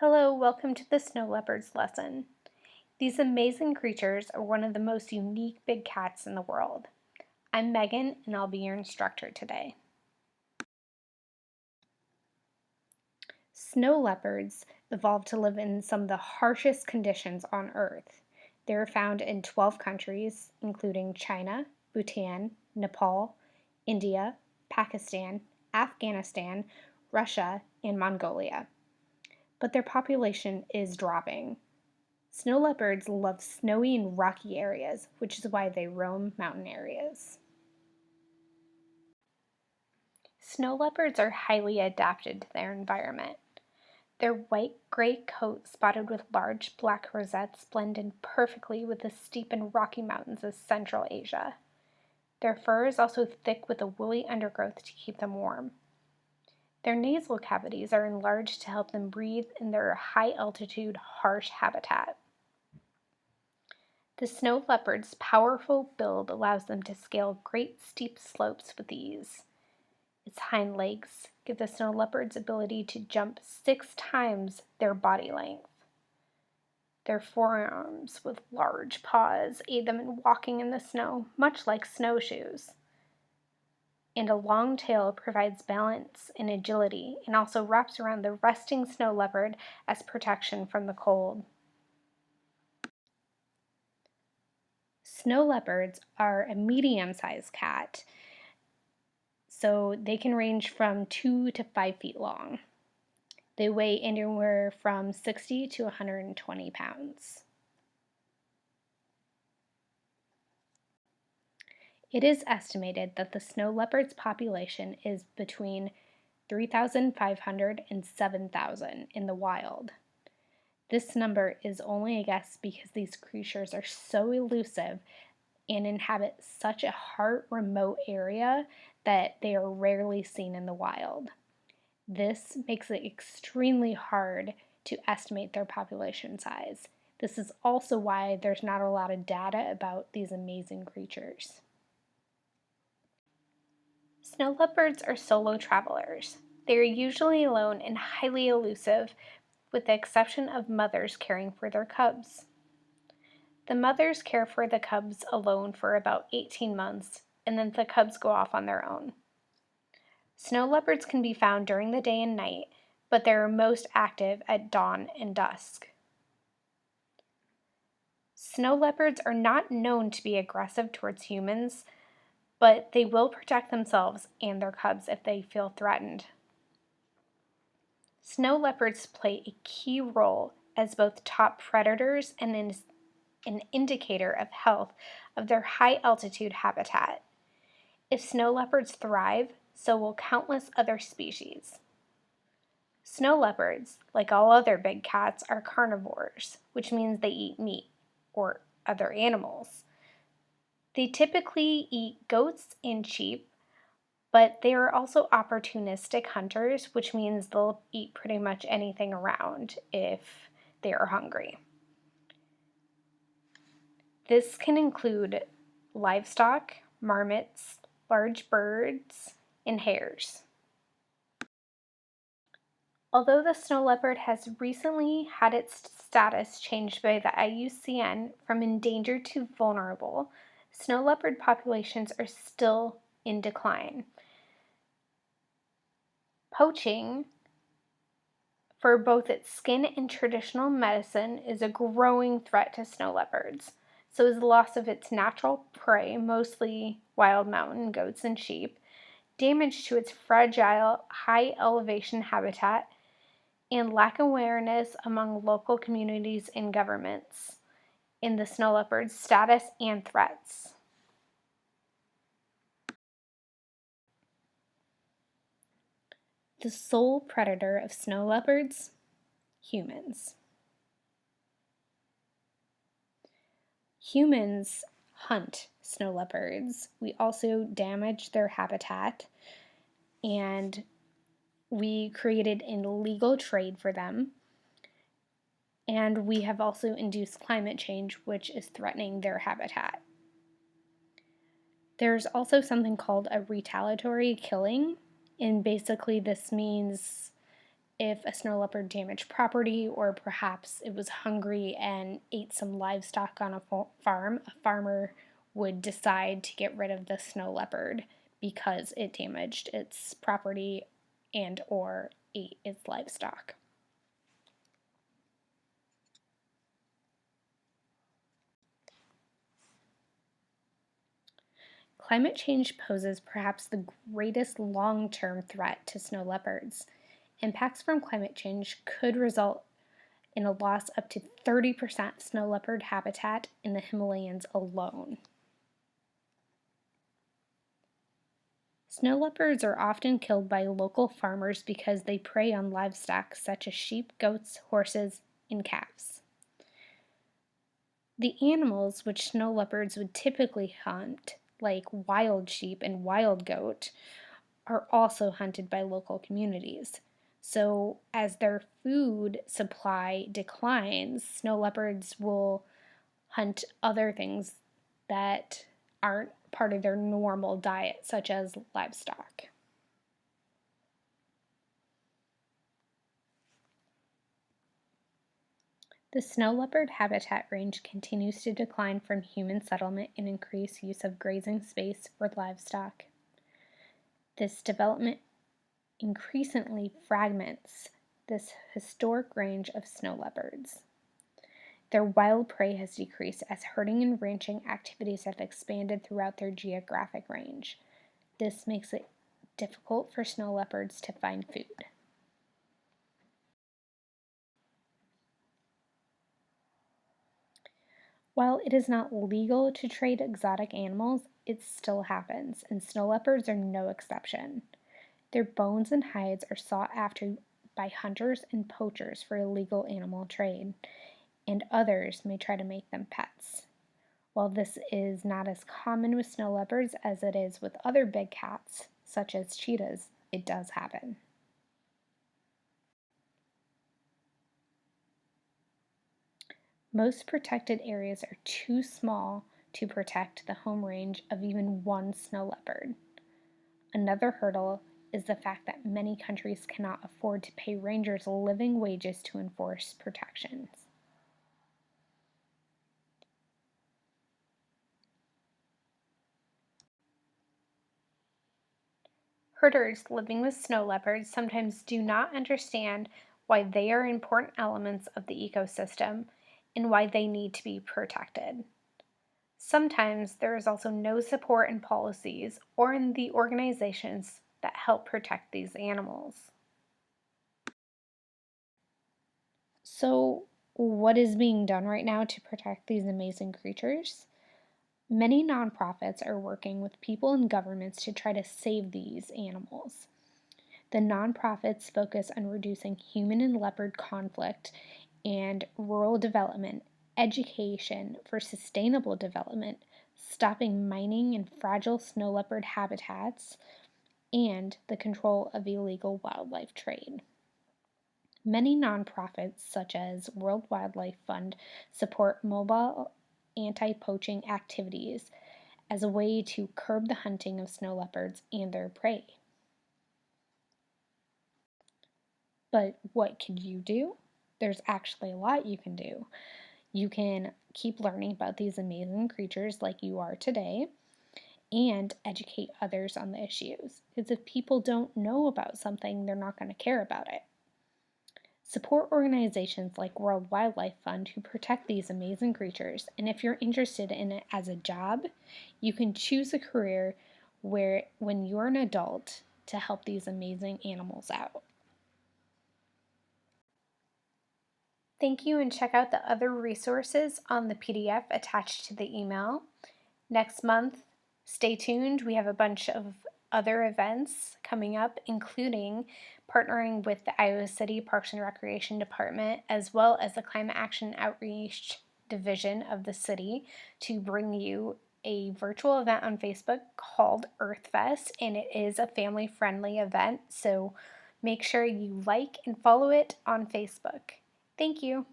Hello, welcome to the snow leopards lesson. These amazing creatures are one of the most unique big cats in the world. I'm Megan and I'll be your instructor today. Snow leopards evolved to live in some of the harshest conditions on Earth. They are found in 12 countries, including China, Bhutan, Nepal, India, Pakistan, Afghanistan, Russia, and Mongolia. But their population is dropping. Snow leopards love snowy and rocky areas, which is why they roam mountain areas. Snow leopards are highly adapted to their environment. Their white-gray coat spotted with large black rosettes blend in perfectly with the steep and rocky mountains of Central Asia. Their fur is also thick with a woolly undergrowth to keep them warm. Their nasal cavities are enlarged to help them breathe in their high-altitude, harsh habitat. The snow leopard's powerful build allows them to scale great steep slopes with ease. Its hind legs give the snow leopard's ability to jump 6 times their body length. Their forearms with large paws aid them in walking in the snow, much like snowshoes. And a long tail provides balance and agility and also wraps around the resting snow leopard as protection from the cold. Snow leopards are a medium-sized cat, so they can range from 2 to 5 feet long. They weigh anywhere from 60 to 120 pounds. It is estimated that the snow leopard's population is between 3,500 and 7,000 in the wild. This number is only a guess because these creatures are so elusive and inhabit such a remote area that they are rarely seen in the wild. This makes it extremely hard to estimate their population size. This is also why there's not a lot of data about these amazing creatures. Snow leopards are solo travelers. They are usually alone and highly elusive, with the exception of mothers caring for their cubs. The mothers care for the cubs alone for about 18 months, and then the cubs go off on their own. Snow leopards can be found during the day and night, but they are most active at dawn and dusk. Snow leopards are not known to be aggressive towards humans, but they will protect themselves and their cubs if they feel threatened. Snow leopards play a key role as both top predators and an indicator of health of their high-altitude habitat. If snow leopards thrive, so will countless other species. Snow leopards, like all other big cats, are carnivores, which means they eat meat or other animals. They typically eat goats and sheep, but they are also opportunistic hunters, which means they'll eat pretty much anything around if they are hungry. This can include livestock, marmots, large birds, and hares. Although the snow leopard has recently had its status changed by the IUCN from endangered to vulnerable, snow leopard populations are still in decline. Poaching for both its skin and traditional medicine is a growing threat to snow leopards. So is the loss of its natural prey, mostly wild mountain goats and sheep, damage to its fragile, high elevation habitat, and lack of awareness among local communities and governments in the snow leopard's status and threats. The sole predator of snow leopards? Humans. Humans hunt snow leopards. We also damage their habitat, and we created an illegal trade for them. And we have also induced climate change, which is threatening their habitat. There's also something called a retaliatory killing, and basically this means if a snow leopard damaged property or perhaps it was hungry and ate some livestock on a farm, a farmer would decide to get rid of the snow leopard because it damaged its property and or ate its livestock. Climate change poses perhaps the greatest long-term threat to snow leopards. Impacts from climate change could result in a loss up to 30% snow leopard habitat in the Himalayas alone. Snow leopards are often killed by local farmers because they prey on livestock such as sheep, goats, horses, and calves. The animals which snow leopards would typically hunt, like wild sheep and wild goat, are also hunted by local communities. So, as their food supply declines, snow leopards will hunt other things that aren't part of their normal diet, such as livestock. The snow leopard habitat range continues to decline from human settlement and increased use of grazing space for livestock. This development increasingly fragments this historic range of snow leopards. Their wild prey has decreased as herding and ranching activities have expanded throughout their geographic range. This makes it difficult for snow leopards to find food. While it is not legal to trade exotic animals, it still happens, and snow leopards are no exception. Their bones and hides are sought after by hunters and poachers for illegal animal trade, and others may try to make them pets. While this is not as common with snow leopards as it is with other big cats, such as cheetahs, it does happen. Most protected areas are too small to protect the home range of even one snow leopard. Another hurdle is the fact that many countries cannot afford to pay rangers living wages to enforce protections. Herders living with snow leopards sometimes do not understand why they are important elements of the ecosystem and why they need to be protected. Sometimes there is also no support in policies or in the organizations that help protect these animals. So, what is being done right now to protect these amazing creatures? Many nonprofits are working with people and governments to try to save these animals. The nonprofits focus on reducing human and leopard conflict and rural development, education for sustainable development, stopping mining in fragile snow leopard habitats, and the control of illegal wildlife trade. Many nonprofits, such as World Wildlife Fund, support mobile anti-poaching activities as a way to curb the hunting of snow leopards and their prey. But what can you do? There's actually a lot you can do. You can keep learning about these amazing creatures like you are today and educate others on the issues. Because if people don't know about something, they're not going to care about it. Support organizations like World Wildlife Fund who protect these amazing creatures. And if you're interested in it as a job, you can choose a career where when you're an adult to help these amazing animals out. Thank you, and check out the other resources on the PDF attached to the email. Next month, stay tuned. We have a bunch of other events coming up, including partnering with the Iowa City Parks and Recreation Department, as well as the Climate Action Outreach Division of the city, to bring you a virtual event on Facebook called EarthFest, and it is a family-friendly event, so make sure you like and follow it on Facebook. Thank you.